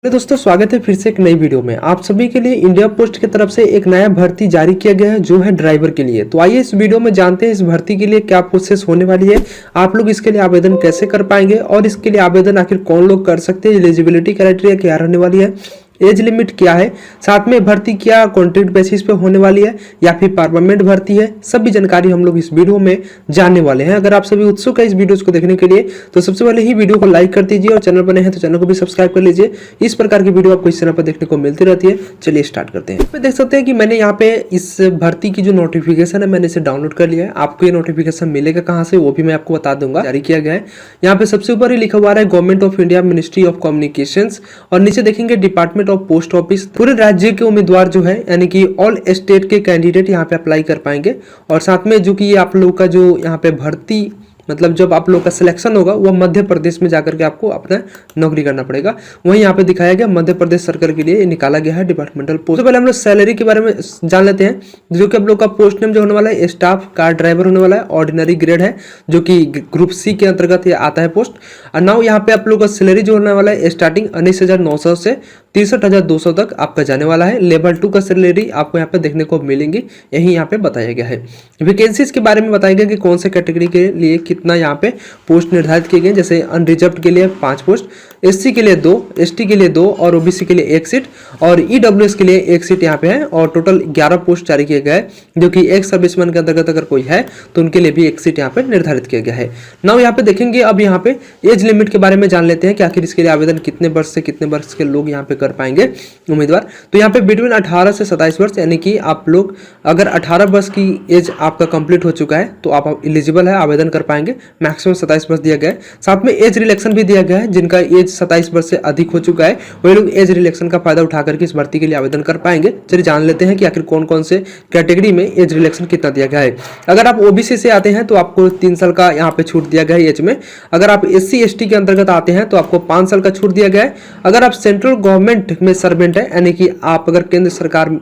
Hello दोस्तों, स्वागत है फिर से एक नई वीडियो में। आप सभी के लिए इंडिया पोस्ट की तरफ से एक नया भर्ती जारी किया गया है जो है ड्राइवर के लिए। तो आइए इस वीडियो में जानते हैं इस भर्ती के लिए क्या प्रोसेस होने वाली है, आप लोग इसके लिए आवेदन कैसे कर पाएंगे और इसके लिए आवेदन आखिर कौन लोग कर सकते हैं, एलिजिबिलिटी क्राइटेरिया क्या रहने वाली है, एज लिमिट क्या है, साथ में भर्ती क्या कॉन्ट्रैक्ट बेसिस पे होने वाली है या फिर परमानेंट भर्ती है, सभी जानकारी हम लोग इस वीडियो में जानने वाले हैं। अगर आप सभी उत्सुक है इस वीडियो को देखने के लिए तो सबसे पहले ही वीडियो को लाइक कर दीजिए और चैनल बने हैं तो चैनल को भी सब्सक्राइब कर लीजिए। इस प्रकार की वीडियो आपको इस चैनल पर देखने को मिलती रहती है। चलिए स्टार्ट करते हैं। देख सकते हैं कि मैंने यहाँ पे इस भर्ती की जो नोटिफिकेशन है मैंने इसे डाउनलोड कर लिया है। आपको ये नोटिफिकेशन मिलेगा कहाँ से वो भी मैं आपको बता दूंगा। जारी किया गया है, यहाँ पे सबसे ऊपर ही लिखा हुआ है government of India ministry of communications और नीचे देखेंगे डिपार्टमेंट ऑफ पोस्ट ऑफिस। पूरे राज्य के उम्मीदवार जो है यानी कि ऑल स्टेट के कैंडिडेट यहाँ पे अप्लाई कर पाएंगे और साथ में जो कि ये आप लोग का जो यहाँ पे भर्ती मतलब जब आप लोग का सिलेक्शन होगा वो मध्य प्रदेश में जाकर के आपको अपना नौकरी करना पड़ेगा। वहीं यहाँ पे दिखाया गया मध्य प्रदेश सरकार के लिए निकाला गया है डिपार्टमेंटल पोस्ट। तो पहले हम लोग सैलरी के बारे में जान लेते हैं। जो कि आप लोग का पोस्ट नेम जो होने वाला है स्टाफ कार ड्राइवर होने वाला है, ऑर्डिनरी ग्रेड है जो कि ग्रुप सी के अंतर्गत ये आता है पोस्ट। और नाउ यहाँ पे आप लोग का सैलरी जो होने वाला है स्टार्टिंग 19,900 से 63,200 तक आपका जाने वाला है। लेवल 2 का सैलरी आपको यहाँ पे देखने को मिलेंगी, यही यहाँ पे बताया गया है। वैकेंसीज के बारे में बताया गया कि कौन से कैटेगरी के लिए कितना यहाँ पे पोस्ट निर्धारित किए गए। जैसे अनरिजर्व्ड के लिए 5 पोस्ट, एससी के लिए 2, एसटी के लिए 2 और ओबीसी के लिए 1 सीट और ईडब्ल्यूएस के लिए 1 सीट यहाँ पे है और टोटल 11 पोस्ट जारी किया गया है जो कि एक सर्विसमैन के अंतर्गत अगर कोई है तो उनके लिए भी 1 सीट यहाँ पे निर्धारित किया गया है। नाउ यहाँ पे देखेंगे अब यहाँ पे एज लिमिट के बारे में जान लेते हैं कि आखिर इसके लिए आवेदन कितने वर्ष से कितने वर्ष के लोग यहाँ पे कर पाएंगे उम्मीदवार। तो यहाँ पे बिटवीन 18 से 27 वर्ष यानी कि आप लोग अगर 18 वर्ष की एज आपका कंप्लीट हो चुका है तो आप एलिजिबल है, आवेदन कर पाएंगे। मैक्सिमम 27 वर्ष दिया गया है, साथ में एज रिलैक्सेशन भी दिया गया है। जिनका एज 27 वर्ष से अधिक हो चुका है वही लोग एज रिलैक्सेशन का फायदा उठा करके इस भर्ती के लिए आवेदन कर पाएंगे। चलिए जान लेते हैं कि आखिर कौन कौन से कैटेगरी में एज रिलैक्सेशन कितना दिया गया है। अगर आप ओबीसी से आते हैं तो आपको 3 साल का यहाँ पे छूट दिया गया है एज में। अगर आप एससी एसटी के अंतर्गत आते हैं तो आपको 5 साल का छूट दिया गया है। अगर आप सेंट्रल गवर्नमेंट में सर्वेंट है यानी कि आप अगर केंद्र सरकार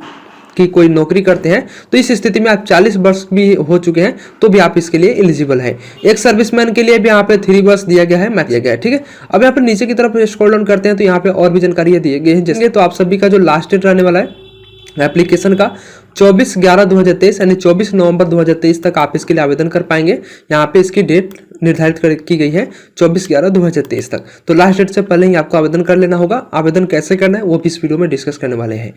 की कोई नौकरी करते हैं तो इस स्थिति में आप 40 वर्ष भी हो चुके हैं तो भी आप इसके लिए एलिजिबल है। एक सर्विसमैन के लिए भी यहाँ पे 3 वर्ष दिया गया है, मैच दिया गया है। ठीक है, अब यहाँ पे नीचे की तरफ स्क्रॉल डाउन करते हैं तो यहाँ पे और भी जानकारी दी गई है। जैसे तो आप सभी का जो लास्ट डेट रहने वाला है एप्लीकेशन का 24/11/2023 यानी 24 नवंबर 2023 तक आप इसके लिए आवेदन कर पाएंगे। यहाँ पे इसकी डेट निर्धारित की गई है 24/11/2023 तक। तो लास्ट डेट से पहले ही आपको आवेदन कर लेना होगा। आवेदन कैसे करना है वो भी इस वीडियो में डिस्कस करने वाले हैं।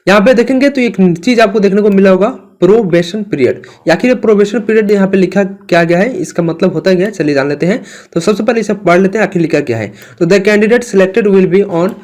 यहाँ पे देखेंगे तो एक चीज आपको देखने को मिला होगा प्रोबेशन पीरियड। आखिर प्रोबेशन पीरियड यहाँ पे लिखा क्या गया है, इसका मतलब होता क्या है चलिए जान लेते हैं। तो सबसे पहले इसे पढ़ लेते हैं आखिर लिखा क्या है। तो the candidate selected will be on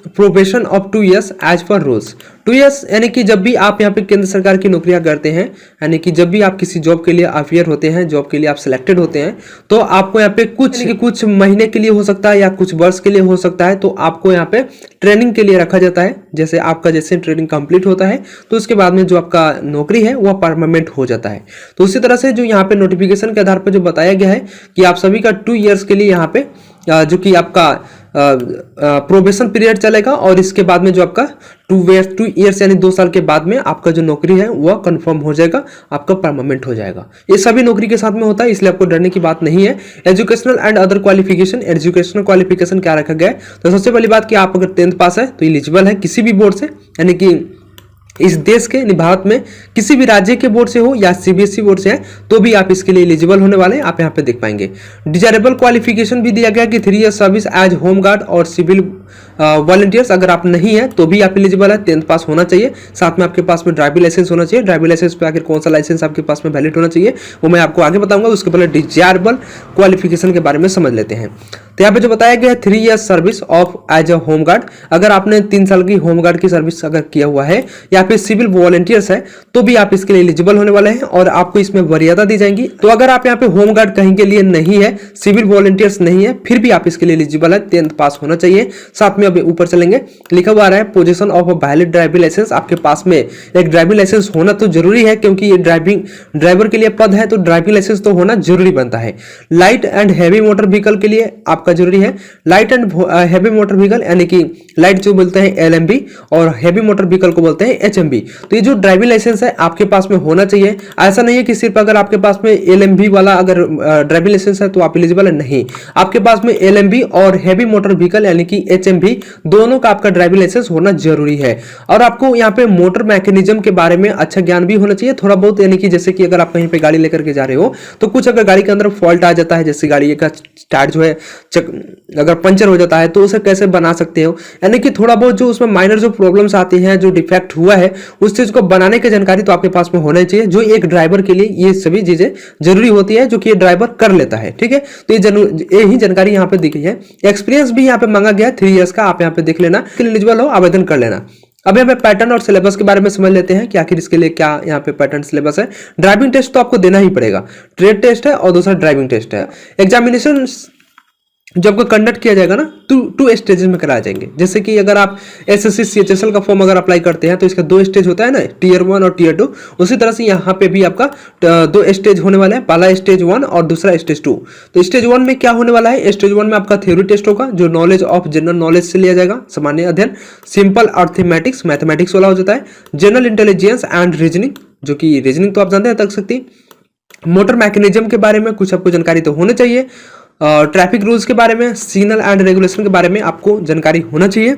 probation of 2 years as per rules. 2 years यानी कि जब भी आप यहाँ पे केंद्र सरकार की नौकरियां करते हैं यानी कि जब भी आप किसी जॉब के लिए अफेयर होते हैं, जॉब के लिए आप सिलेक्टेड होते हैं तो आपको यहाँ पे कुछ महीने के लिए हो सकता है या कुछ वर्ष के लिए हो सकता है तो आपको यहाँ पे ट्रेनिंग के लिए रखा जाता है। जैसे आपका जैसे ट्रेनिंग कंप्लीट होता है तो उसके बाद में जो आपका नौकरी है वह परमानेंट हो जाता है। तो उसी तरह से जो यहाँ पे नोटिफिकेशन के आधार पर जो बताया गया है कि आप सभी का 2 years के लिए यहाँ पे जो कि आपका प्रोबेशन पीरियड चलेगा और इसके बाद में जो आपका 2 years यानी 2 साल के बाद में आपका जो नौकरी है वह कंफर्म हो जाएगा, आपका परमानेंट हो जाएगा। ये सभी नौकरी के साथ में होता है इसलिए आपको डरने की बात नहीं है। Educational and other qualification, educational qualification क्या रखा गया है तो सबसे पहली बात कि आप अगर 10th पास है तो एलिजिबल है किसी भी बोर्ड से, यानी कि इस देश के भारत में किसी भी राज्य के बोर्ड से हो या सीबीएसई बोर्ड से है तो भी आप इसके लिए एलिजिबल होने वाले हैं। आप यहाँ पे देख पाएंगे डिजायरेबल क्वालिफिकेशन भी दिया गया कि 3 years service age home guard और सिविल वॉलंटियर्स। अगर आप नहीं है तो भी आप एलिजिबल है, 10th पास होना चाहिए, साथ में आपके पास में ड्राइविंग लाइसेंस होना चाहिए। ड्राइविंग लाइसेंस पे आखिर कौन सा लाइसेंस आपके पास में वैलिड होना चाहिए वो मैं आपको आगे बताऊंगा। उसके पहले डिजायरेबल क्वालिफिकेशन के बारे में समझ लेते हैं। तो यहाँ पे जो बताया गया है 3 years service of as a home guard. अगर आपने 3 साल की होम गार्ड की सर्विस अगर किया हुआ है या फिर सिविल वॉलंटियर्स है तो भी आप इसके लिए एलिजिबल होने वाले हैं और आपको इसमें वरीयता दी जाएंगी। तो अगर आप यहाँ पे होम गार्ड कहीं के लिए नहीं है, सिविल वॉलंटियर्स नहीं है, फिर भी आप इसके लिए एलिजिबल है, 10th पास होना चाहिए। साथ में अभी ऊपर चलेंगे लिखा हुआ है possession of a valid driving licence. आपके पास में एक ड्राइविंग लाइसेंस होना तो जरूरी है क्योंकि ये ड्राइवर के लिए पद है तो ड्राइविंग लाइसेंस तो होना जरूरी बनता है। Light and heavy motor vehicle के लिए आपका जरूरी है। Light and heavy motor vehicle यानी कि लाइट जो बोलते हैं एलएमबी और हैवी मोटर व्हीकल को बोलते हैं एचएमबी। तो ये जो ड्राइविंग लाइसेंस है आपके पास में होना चाहिए। ऐसा नहीं है कि सिर्फ अगर आपके पास में एलएमबी वाला अगर ड्राइविंग लाइसेंस है तो आप एलिजिबल है, नहीं। आपके पास में एलएमबी और हैवी मोटर व्हीकल यानी कि एचएमबी सेम भी दोनों का आपका ड्राइविंग लाइसेंस होना जरूरी है। और आपको यहाँ पे मोटर मैकेनिज्म के बारे में अच्छा ज्ञान भी होना चाहिए थोड़ा बहुत, यानी कि जैसे कि अगर आप कहीं पे गाड़ी लेकर के जा रहे हो तो कुछ अगर गाड़ी के अंदर फॉल्ट आ जाता है, जैसे गाड़ी का टायर जो है अगर पंचर हो जाता है तो उसे कैसे बना सकते हो, यानी कि थोड़ा बहुत जो उसमें माइनर जो प्रॉब्लम्स आती हैं, जो डिफेक्ट हुआ है उस चीज को बनाने की जानकारी तो आपके पास में होना चाहिए, जो एक ड्राइवर के लिए ये सभी चीजें जरूरी होती है जो कि ये ड्राइवर कर लेता है। ठीक है, तो ये ही जानकारी यहाँ पे दी गई है। एक्सपीरियंस भी यहाँ पे मांगा गया है 3 इयर्स का, आप यहाँ पे देख लेना, एलिजिबल हो आवेदन कर लेना। अब यहाँ पे पैटर्न और सिलेबस के बारे में समझ लेते हैं कि आखिर इसके लिए क्या यहाँ पे पैटर्न सिलेबस है। ड्राइविंग टेस्ट तो आपको देना ही पड़ेगा, ट्रेड टेस्ट है और दूसरा ड्राइविंग टेस्ट है। एग्जामिनेशन जब को कंडक्ट किया जाएगा ना टू स्टेजेस में कराए जाएंगे। जैसे कि अगर आप एसएससी सीएचएसएल का फॉर्म अगर अप्लाई करते हैं तो इसका 2 स्टेज होता है ना, टीयर 1 और टीयर 2, उसी तरह से यहाँ पे भी आपका 2 स्टेज होने वाला है, पहला स्टेज 1 और दूसरा स्टेज 2। तो स्टेज 1 में क्या होने वाला है, स्टेज 1 में आपका थ्योरी टेस्ट होगा जो नॉलेज ऑफ जनरल नॉलेज से लिया जाएगा, सामान्य अध्ययन, सिंपल अर्थमेटिक्स मैथमेटिक्स वाला हो जाता है, जनरल इंटेलिजेंस एंड रीजनिंग, जो कि रीजनिंग तो आप जानते हैं तक सकती, मोटर मैकेनिज्म के बारे में कुछ आपको जानकारी तो होनी चाहिए, ट्रैफिक रूल्स के बारे में, सिग्नल एंड रेगुलेशन के बारे में आपको जानकारी होना चाहिए।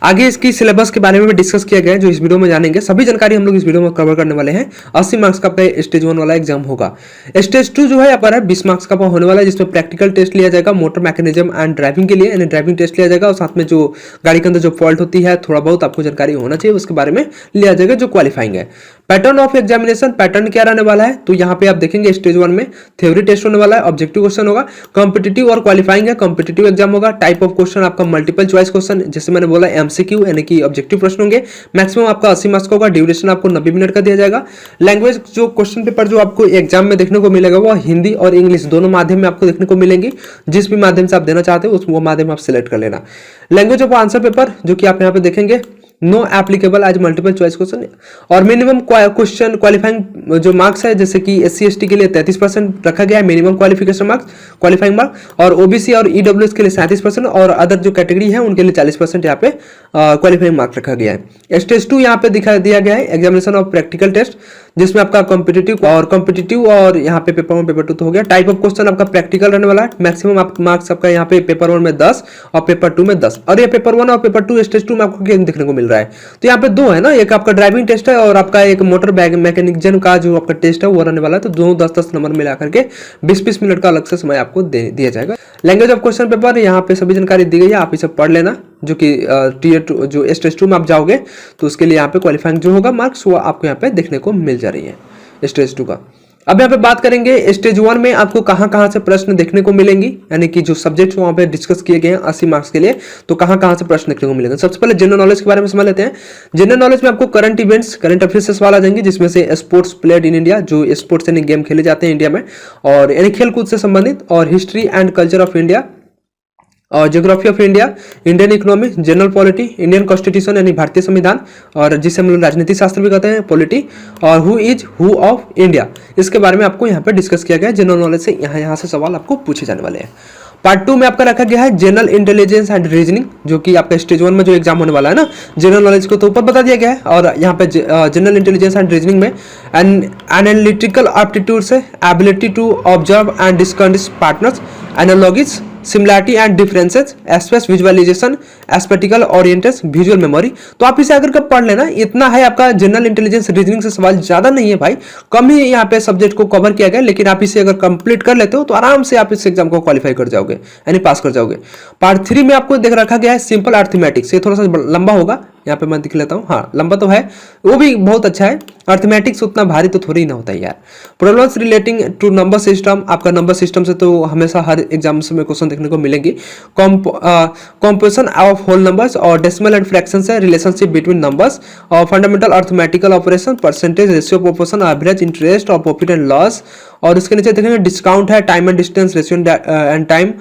आगे इसकी सिलेबस के बारे में भी डिस्कस किया गया है जो इस वीडियो में जानेंगे, सभी जानकारी हम लोग इस वीडियो में कवर करने वाले हैं। 80 मार्क्स का आपका स्टेज 1 वाला एग्जाम होगा। स्टेज 2 जो है आपका 20 मार्क्स का होने वाला है, जिसमें प्रैक्टिकल टेस्ट लिया जाएगा मोटर मैकेनिज्म एंड ड्राइविंग के लिए, यानी ड्राइविंग टेस्ट लिया जाएगा और साथ में जो गाड़ी के अंदर जो फॉल्ट होती है थोड़ा बहुत आपको जानकारी होना चाहिए उसके बारे में लिया जाएगा जो क्वालिफाइंग है। पैटर्न ऑफ एग्जामिनेशन, पैटर्न क्या रहने वाला है तो यहाँ पे आप देखेंगे स्टेज 1 में थ्योरी टेस्ट होने वाला है, ऑब्जेक्टिव क्वेश्चन होगा, कॉम्पिटिटिव और क्वालिफाइंग है, कॉम्पिटिटिव एग्जाम होगा। टाइप ऑफ क्वेश्चन आपका मल्टीपल चॉइस क्वेश्चन, जैसे मैंने बोला एमसीक्यू यानी कि ऑब्जेक्टिव प्रश्न होंगे, मैक्सिमम आपका 80 मार्क्स का होगा, ड्यूरेशन आपको 90 मिनट का दिया जाएगा। लैंग्वेज जो क्वेश्चन पेपर जो आपको एग्जाम में देखने को मिलेगा वो हिंदी और इंग्लिश दोनों माध्यम में आपको देखने को मिलेंगी, जिस भी माध्यम से आप देना चाहते हो वो माध्यम आप सिलेक्ट कर लेना। लैंग्वेज ऑफ आंसर पेपर जो कि आप यहाँ पे देखेंगे no applicable as multiple choice question, और मिनिमम क्वेश्चन क्वालिफाइंग जो मार्क्स है जैसे कि SC ST के लिए 33% रखा गया है minimum qualification marks qualifying mark, और OBC और EWS के लिए 37% और अदर जो कैटेगरी है उनके लिए 40% यहाँ पे क्वालिफाइंग मार्क रखा गया है। स्टेज 2 यहाँ पे दिखा दिया गया है एग्जामिनेशन ऑफ प्रैक्टिकल टेस्ट, जिसमें आपका कॉम्पिटिटिव और यहाँ पे पेपर 1 पेपर 2 तो हो गया। टाइप ऑफ क्वेश्चन आपका प्रैक्टिकल रहने वाला है, मैक्सिमम मार्क्स आपका यहाँ पे पेपर 1 में 10 और पेपर 2 में 10, और ये पेपर 1 और पेपर 2 स्टेज 2 में आपको क्या देखने को मिल रहा है तो यहाँ पे 2 है ना, एक आपका ड्राइविंग टेस्ट है और आपका एक मोटर मैकेनिज्म का जो आपका टेस्ट है वो रहने वाला है। तो दोनों 10-10 नंबर मिला करके 20-20 मिनट का अलग से समय आपको दिया जाएगा। लैंग्वेज ऑफ क्वेश्चन पेपर यहाँ पे सभी जानकारी दी गई है, आप इसे पढ़ लेना, जो कि टीयर 2 जो स्टेज 2 में आप जाओगे तो उसके लिए यहाँ पे क्वालिफाइंग जो होगा मार्क्स वो आपको यहाँ पे देखने को मिल जा रही है स्टेज 2 का। अब यहाँ पे बात करेंगे स्टेज 1 में आपको कहाँ से प्रश्न देखने को मिलेंगी, यानी कि जो सब्जेक्ट वहाँ पे डिस्कस किए गए हैं 80 मार्क्स के लिए, तो कहाँ से प्रश्न देखने को मिलेंगे। सबसे पहले जनरल नॉलेज के बारे में समझ लेते हैं। जनरल नॉलेज में आपको करंट इवेंट्स करंट अफेयर्स से सवाल आ जाएंगे, जिसमें से स्पोर्ट्स प्लेड इन इंडिया, जो स्पोर्ट्स यानी गेम खेले जाते हैं इंडिया में, और यानी खेल कूद से संबंधित, और history and culture of India, और geography of India, Indian economy, general polity, Indian constitution यानी भारतीय संविधान, और जिसे हम लोग राजनीति शास्त्र भी कहते हैं पॉलिटी, और हु ऑफ इंडिया, इसके बारे में आपको यहाँ पे डिस्कस किया गया है। जनरल नॉलेज से यहाँ से सवाल आपको पूछे जाने वाले हैं। पार्ट 2 में आपका रखा गया है जनरल इंटेलिजेंस एंड रीजनिंग, जो कि आपका स्टेज 1 में जो एग्जाम होने वाला है ना, जनरल नॉलेज को तो ऊपर बता दिया गया है, और यहाँ पे जनरल इंटेलिजेंस एंड रीजनिंग में एनालिटिकल एप्टीट्यूड से ability to observe and discern patterns, analogies, similarity and differences, space visualization, spatial orientation, visual memory. तो आप इसे अगर कब पढ़ लेना, इतना है आपका जनरल इंटेलिजेंस रीजनिंग से सवाल ज्यादा नहीं है भाई, कम ही यहाँ पे सब्जेक्ट को कवर किया गया, लेकिन आप इसे अगर कंप्लीट कर लेते हो तो आराम से आप इस एग्जाम को क्वालिफाई कर जाओगे यानी पास कर जाओगे। पार्ट 3 में आपको देख रखा गया है सिंपल अर्थमेटिक्स, ये थोड़ा सा लंबा होगा, यहाँ पे मैं दिख लेता हूँ, हाँ लंबा तो है, वो भी बहुत अच्छा है। अर्थमेटिक्स उतना भारी तो थोड़ी ना होता है यार। Problems relating to number system, आपका नंबर सिस्टम से तो हमेशा हर एग्जाम्स में क्वेश्चन देखने को मिलेंगी। कॉम्पोजिशन ऑफ होल नंबर्स और डेसिमल एंड फ्रैक्शन से रिलेशनशिप बिटवीन नंबर्स, और fundamental arithmetical operation, percentage, ratio, proportion, average, interest और प्रॉफिट एंड लॉस, और इसके नीचे देखेंगे डिस्काउंट है, time and distance, ratio and time,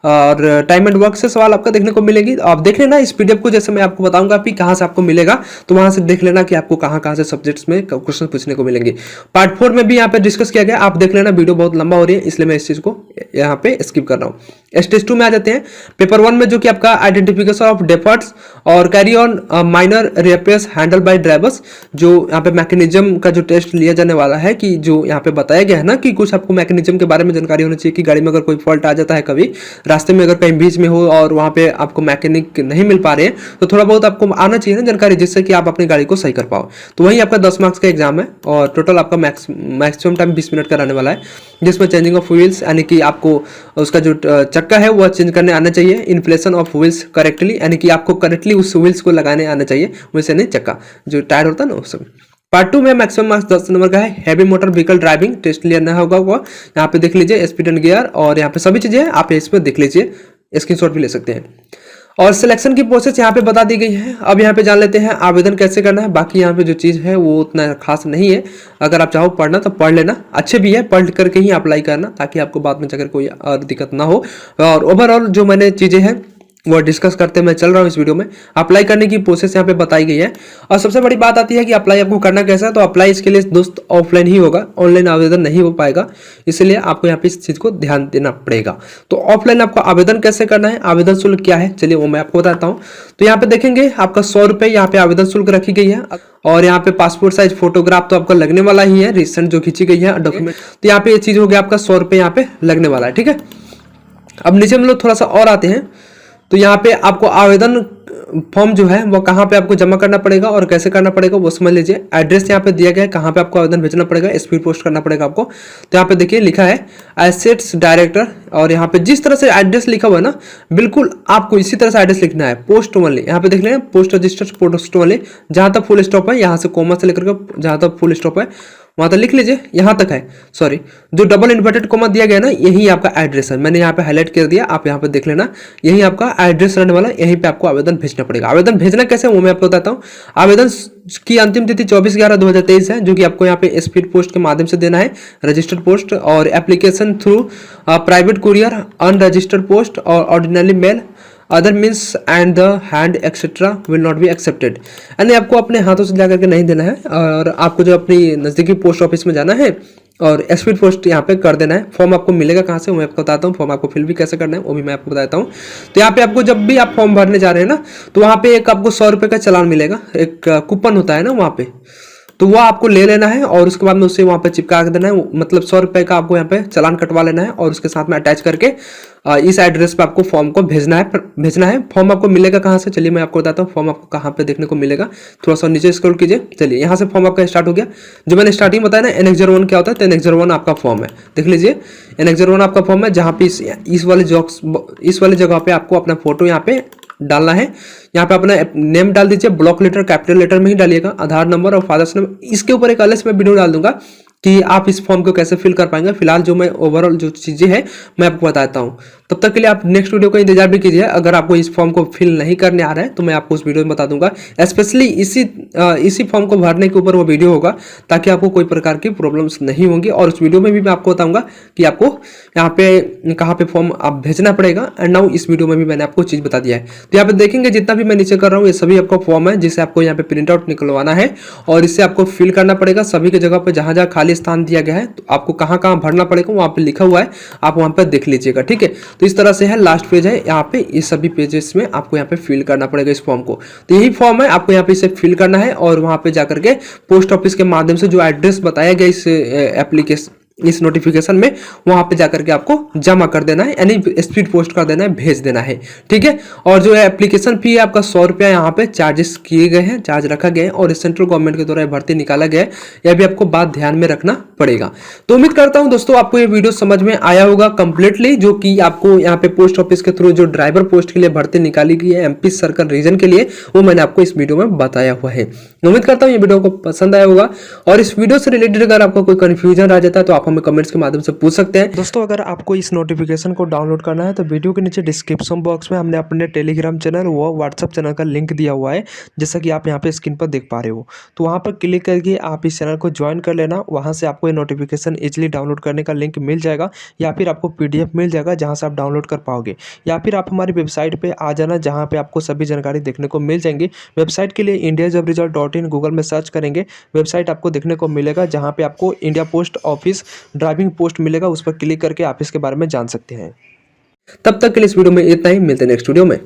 और टाइम एंड वर्क से सवाल आपका देखने को मिलेगी। आप देख लेना इस पीडीएफ को, जैसे मैं आपको बताऊंगा कि कहां से आपको मिलेगा तो वहां से देख लेना कि आपको कहां से सब्जेक्ट्स में क्वेश्चन पूछने को मिलेंगे। पार्ट 4 में भी यहाँ पे डिस्कस किया गया, आप देख लेना, वीडियो बहुत लंबा हो रही है इसलिए मैं इस चीज को यहाँ पे स्किप कर रहा हूँ। स्टेज 2 में आ जाते हैं। पेपर 1 में जो कि आपका आइडेंटिफिकेशन ऑफ डिफॉल्ट्स और carry on minor repairs handle bye drivers, जो यहाँ पे मैकेनिज्म का जो टेस्ट लिया जाने वाला है, कि जो यहाँ पे बताया गया है ना कि कुछ आपको मैकेनिज्म के बारे में जानकारी होनी चाहिए कि गाड़ी में अगर कोई फॉल्ट आ जाता है, कभी रास्ते में अगर कहीं बीच में हो और वहाँ पे आपको मैकेनिक नहीं मिल पा रहे हैं, तो थोड़ा बहुत आपको आना चाहिए ना जानकारी, जिससे कि आप अपनी गाड़ी को सही कर पाओ। तो वही आपका 10 मार्क्स का एग्जाम है और टोटल आपका मैक्सिमम टाइम 20 मिनट का रहने वाला है, जिसमें चेंजिंग ऑफ व्हील्स यानी कि आपको उसका जो चक्का है वो चेंज करने आना चाहिए, इन्फ्लेशन ऑफ व्हील्स करेक्टली यानी कि आपको करेक्टली उस व्हील्स को लगाने आना चाहिए, वैसे नहीं चक्का जो टायर होता है ना उसमें। पार्ट 2 में मैक्सिमम मार्क्स 10 नंबर का है। Heavy motor vehicle driving test लेना होगा वो, यहाँ पे देख लीजिए स्पीड एंड गियर और यहाँ पे सभी चीजें आप इसमें देख लीजिए, स्क्रीनशॉट भी ले सकते हैं। और सिलेक्शन की प्रोसेस यहाँ पे बता दी गई है। अब यहाँ पे जान लेते हैं आवेदन कैसे करना है। बाकी यहाँ पे जो चीज़ है वो उतना खास नहीं है, अगर आप चाहो पढ़ना तो पढ़ लेना, अच्छे भी है, पढ़ करके ही अप्लाई करना ताकि आपको बाद में जाकर कोई और दिक्कत ना हो। और ओवरऑल जो मैंने चीज़ें हैं वो डिस्कस करते मैं चल रहा हूँ इस वीडियो में। अप्लाई करने की प्रोसेस यहाँ पे बताई गई है। और सबसे बड़ी बात आती है कि अप्लाई आपको करना कैसा है, तो अप्लाई इसके लिए दोस्त ऑफलाइन ही होगा, ऑनलाइन आवेदन नहीं हो पाएगा, इसलिए आपको यहाँ पे इस चीज़ को ध्यान देना पड़ेगा। तो ऑफलाइन आपको आवेदन कैसे करना है, आवेदन शुल्क क्या है, चलिए वो मैं आपको बताता हूँ। तो यहाँ पे देखेंगे आपका 100 रुपये यहाँ पे आवेदन शुल्क रखी गई है। और यहाँ पे पासपोर्ट साइज फोटोग्राफ तो आपका लगने वाला ही है, रिसेंट जो खींची गई है डॉक्यूमेंट, तो यहाँ पे ये चीज़ हो गया आपका 100 रुपये यहाँ पे लगने वाला है, ठीक है। अब नीचे हम लोग थोड़ा सा और आते हैं, तो यहाँ पे आपको आवेदन फॉर्म जो है वो कहाँ पे आपको जमा करना पड़ेगा और कैसे करना पड़ेगा वो समझ लीजिए। एड्रेस यहाँ पे दिया गया है कहाँ पे आपको आवेदन भेजना पड़ेगा, स्पीड पोस्ट करना पड़ेगा आपको। तो यहाँ पे देखिए लिखा है एसेट्स डायरेक्टर, और यहाँ पे जिस तरह से एड्रेस लिखा हुआ है ना, बिल्कुल आपको इसी तरह से एड्रेस लिखना है। पोस्ट ओनली, यहाँ पे देख लें पोस्ट रजिस्टर्ड पोस्ट ओनली, जहाँ तक फुल स्टॉप है, यहाँ से कोमा से लेकर के जहाँ तक फुल स्टॉप है वहाँ तक लिख लीजिए, यहाँ तक है, सॉरी जो डबल इन्वर्टेड कोमा दिया गया ना, यही आपका एड्रेस है, मैंने यहाँ पे हाईलाइट कर दिया, आप यहाँ पे देख लेना, यही आपका एड्रेस रहने वाला, यहीं पे आपको आवेदन भेजना पड़ेगा। आवेदन भेजना कैसे वो मैं आपको बताता हूँ। आवेदन की अंतिम तिथि 24/11/2023 है, जो कि आपको यहाँ पे स्पीड पोस्ट के माध्यम से देना है, रजिस्टर्ड पोस्ट, और application through private courier, unregistered post और ordinary mail, other means and the hand etcetera will not be accepted. यानी आपको अपने हाथों से जा करके नहीं देना है, और आपको जो अपनी नज़दीकी पोस्ट ऑफिस में जाना है और स्पीड पोस्ट यहाँ पे कर देना है। फॉर्म आपको मिलेगा कहाँ से वो मैं आपको बताता हूँ, फॉर्म आपको फिल भी कैसे करना है वो भी मैं आपको बताता हूँ। तो यहाँ पे आपको जब भी आप फॉर्म भरने जा रहे हैं ना, तो वहाँ पे एक आपको 100 रुपये का चालान मिलेगा, एक कूपन होता है ना वहाँ पे, तो वो आपको ले लेना है और उसके बाद में उसे वहाँ पे चिपका देना है, मतलब 100 रुपये का आपको यहाँ पे चालान कटवा लेना है और उसके साथ में अटैच करके इस एड्रेस पे आपको फॉर्म को भेजना है। फॉर्म आपको मिलेगा कहाँ से, चलिए मैं आपको बताता हूँ फॉर्म आपको कहाँ पे देखने को मिलेगा। थोड़ा सा नीचे स्क्रॉल कीजिए, चलिए यहाँ से फॉर्म आपका स्टार्ट हो गया। जो मैंने स्टार्टिंग बताया ना एनेक्स 01 क्या होता है, तो एनेक्स 01 आपका फॉर्म है, देख लीजिए एनेक्स 01 आपका फॉर्म है, जहाँ पे इस वाले जगह पे आपको अपना फोटो यहाँ पे डालना है। यहाँ पे अपना नेम डाल दीजिए, ब्लॉक लेटर कैपिटल लेटर में ही डालिएगा, आधार नंबर और फादर्स नेम। इसके ऊपर एक अलग से मैं वीडियो डाल दूंगा कि आप इस फॉर्म को कैसे फिल कर पाएंगे। फिलहाल जो मैं ओवरऑल जो चीज़ें हैं मैं आपको बताता हूँ, तब तक के लिए आप नेक्स्ट वीडियो का इंतजार भी कीजिए। अगर आपको इस फॉर्म को फिल नहीं करने आ रहा है तो मैं आपको उस वीडियो में बता दूंगा, स्पेशली इसी फॉर्म को भरने के ऊपर वो वीडियो होगा, ताकि आपको कोई प्रकार की प्रॉब्लम्स नहीं होंगी। और उस वीडियो में भी मैं आपको बताऊंगा कि आपको यहाँ पे कहाँ पे फॉर्म आप भेजना पड़ेगा। एंड नाउ इस वीडियो में भी मैंने आपको चीज़ बता दिया है। तो यहाँ पे देखेंगे जितना भी मैं नीचे कर रहा हूँ ये सभी आपका फॉर्म है, जिसे आपको यहाँ पे प्रिंट आउट निकलवाना है और इससे आपको फिल करना पड़ेगा। सभी की जगह पर जहाँ जहाँ खाली स्थान दिया गया है, तो आपको कहाँ कहाँ भरना पड़ेगा वहाँ पे लिखा हुआ है, आप वहाँ पे देख लीजिएगा, ठीक है। तो इस तरह से है, लास्ट पेज है, यहाँ पे इस सभी पेजेस में आपको यहाँ पे फिल करना पड़ेगा इस फॉर्म को। तो यही फॉर्म है, आपको यहाँ पे इसे फिल करना है और वहाँ पे जाकर के पोस्ट ऑफिस के माध्यम से जो एड्रेस बताया गया इस एप्लीकेशन इस नोटिफिकेशन में, वहां पे जाकर के आपको जमा कर देना है, यानी स्पीड पोस्ट कर देना है, भेज देना है, ठीक है। और जो एप्लीकेशन फी है आपका 100 रुपया यहाँ पे चार्जेस किए गए हैं, चार्ज रखा गया है और सेंट्रल गवर्नमेंट के द्वारा भर्ती निकाला गया है, यह भी आपको बात ध्यान में रखना पड़ेगा। तो उम्मीद करता हूं दोस्तों आपको ये वीडियो समझ में आया होगा कंप्लीटली, जो कि आपको यहाँ पे पोस्ट ऑफिस के थ्रू जो ड्राइवर पोस्ट के लिए भर्ती निकाली गई है एमपी सर्कल रीजन के लिए, वो मैंने आपको इस वीडियो में बताया हुआ है। उम्मीद करता हूँ ये वीडियो को पसंद आया होगा, और इस वीडियो से रिलेटेड अगर आपको कोई कंफ्यूजन आ जाता है तो आप हमें कमेंट्स के माध्यम से पूछ सकते हैं। दोस्तों अगर आपको इस नोटिफिकेशन को डाउनलोड करना है तो वीडियो के नीचे डिस्क्रिप्शन बॉक्स में हमने अपने टेलीग्राम चैनल व व्हाट्सएप चैनल का लिंक दिया हुआ है, जैसा कि आप यहाँ पे स्क्रीन पर देख पा रहे हो। तो वहाँ पर क्लिक करके आप इस चैनल को ज्वाइन कर लेना, वहाँ से आपको ये नोटिफिकेशन इजीली डाउनलोड करने का लिंक मिल जाएगा, या फिर आपको PDF मिल जाएगा जहाँ से आप डाउनलोड कर पाओगे, या फिर आप हमारी वेबसाइट पर आ जाना जहाँ पे आपको सभी जानकारी देखने को मिल जाएंगी। वेबसाइट के लिए indiajobresult.in गूगल में सर्च करेंगे, वेबसाइट आपको देखने को मिलेगा, जहाँ पे आपको India post office driving post मिलेगा, उस पर क्लिक करके आप इसके बारे में जान सकते हैं। तब तक के लिए इस वीडियो में इतना ही, मिलते हैं नेक्स्ट वीडियो में।